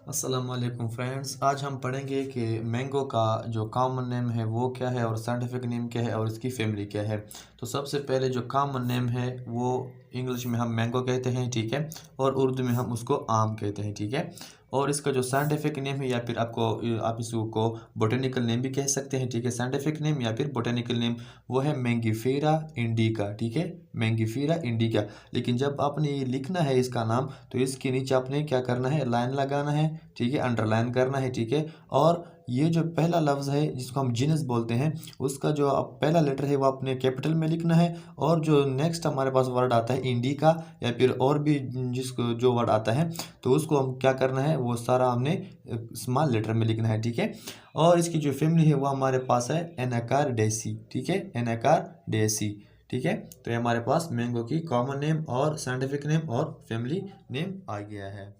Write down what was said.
अस्सलाम वालेकुम फ्रेंड्स। आज हम पढ़ेंगे कि मैंगो का जो कॉमन नेम है वो क्या है और साइंटिफिक नेम क्या है और इसकी फैमिली क्या है। तो सबसे पहले जो कॉमन नेम है वो इंग्लिश में हम मैंगो कहते हैं, ठीक है, और उर्दू में हम उसको आम कहते हैं, ठीक है। और इसका जो साइंटिफिक नेम है या फिर आप इसको बोटेनिकल नेम भी कह सकते हैं, ठीक है। साइंटिफिक नेम या फिर बोटेनिकल नेम वो है मैंगीफेरा इंडिका, ठीक है, मैंगीफेरा इंडिका। लेकिन जब आपने ये लिखना है इसका नाम, तो इसके नीचे आपने क्या करना है, लाइन लगाना है, ठीक है, अंडरलाइन करना है, ठीक है। और ये जो पहला लफ्ज़ है जिसको हम जीनस बोलते हैं, उसका जो पहला लेटर है वो आपने कैपिटल में लिखना है। और जो नेक्स्ट हमारे पास वर्ड आता है इंडिका या फिर और भी जिसको जो वर्ड आता है, तो उसको हम क्या करना है, वो सारा हमने स्मॉल लेटर में लिखना है, ठीक है। और इसकी जो फैमिली है वो हमारे पास है एनाकार्डेसी, ठीक है, एनाकार्डेसी, ठीक है। तो ये हमारे पास मैंगो की कॉमन नेम और साइंटिफिक नेम और फैमिली नेम आ गया है।